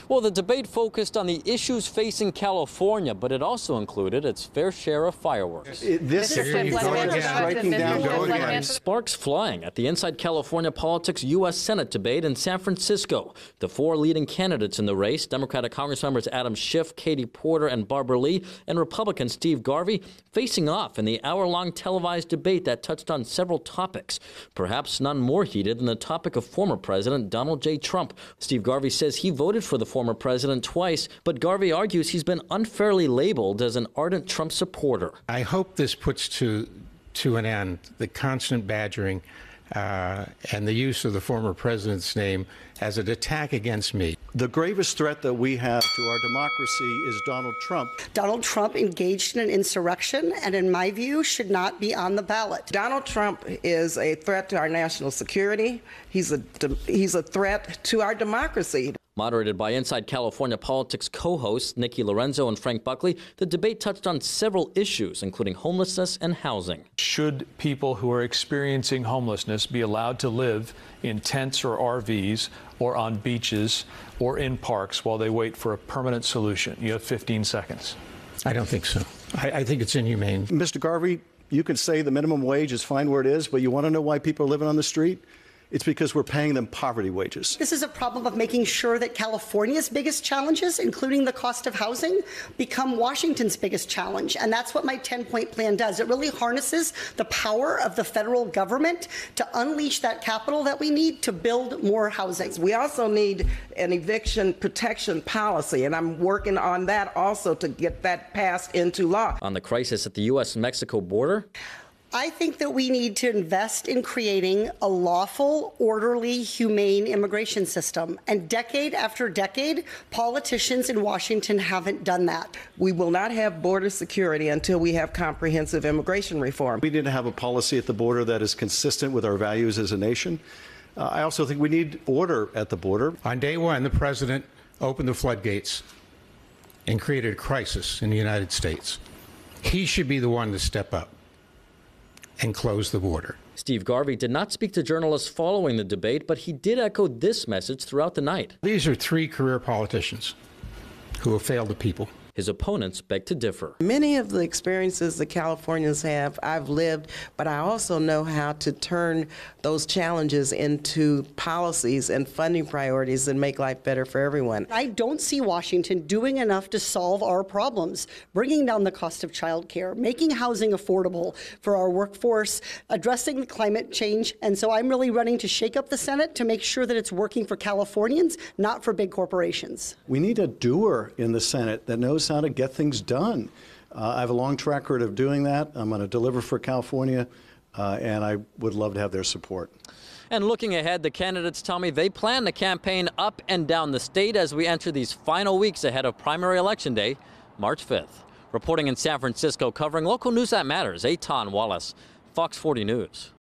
Well, the debate focused on the issues facing California, but it also included its fair share of fireworks. This is striking down Sparks flying at the Inside California Politics U.S. Senate debate in San Francisco. The four leading candidates in the race, Democratic Congress members Adam Schiff, Katie Porter, and Barbara Lee, and Republican Steve Garvey, facing off in the hour-long televised debate that touched on several topics, perhaps none more heated than the topic of former President Donald J. Trump. Steve Garvey says he voted for the former president twice, but Garvey argues he's been unfairly labeled as an ardent Trump supporter. I hope this puts to an end the constant badgering and the use of the former president's name as an attack against me. The gravest threat that we have to our democracy is Donald Trump. Donald Trump engaged in an insurrection and, in my view, should not be on the ballot. Donald Trump is a threat to our national security. He's a threat to our democracy. Moderated by Inside California Politics co-hosts Nikki Lorenzo and Frank Buckley, the debate touched on several issues, including homelessness and housing. Should people who are experiencing homelessness be allowed to live in tents or RVs or on beaches or in parks while they wait for a permanent solution? You have 15 seconds. I don't think so. I think it's inhumane. Mr. Garvey, you can say the minimum wage is fine where it is, but you want to know why people are living on the street? It's because we're paying them poverty wages. This is a problem of making sure that California's biggest challenges, including the cost of housing, become Washington's biggest challenge. And that's what my 10-point plan does. It really harnesses the power of the federal government to unleash that capital that we need to build more housing. We also need an eviction protection policy, and I'm working on that also to get that passed into law. On the crisis at the U.S.-Mexico border, I think that we need to invest in creating a lawful, orderly, humane immigration system. And decade after decade, politicians in Washington haven't done that. We will not have border security until we have comprehensive immigration reform. We need to have a policy at the border that is consistent with our values as a nation. I also think we need order at the border. On day one, the president opened the floodgates and created a crisis in the United States. He should be the one to step up and close the border. Steve Garvey did not speak to journalists following the debate, but he did echo this message throughout the night. These are three career politicians who have failed the people. His opponents beg to differ. Many of the experiences that Californians have, I've lived, but I also know how to turn those challenges into policies and funding priorities that make life better for everyone. I don't see Washington doing enough to solve our problems, bringing down the cost of childcare, making housing affordable for our workforce, addressing the climate change. And so I'm really running to shake up the Senate to make sure that it's working for Californians, not for big corporations. We need a doer in the Senate that knows how to get things done. I have a long track record of doing that. I'm going to deliver for California, and I would love to have their support. And looking ahead, the candidates tell me they plan to campaign up and down the state as we enter these final weeks ahead of primary election day, March 5th. Reporting in San Francisco, covering local news that matters, Eitan Wallace, Fox 40 News.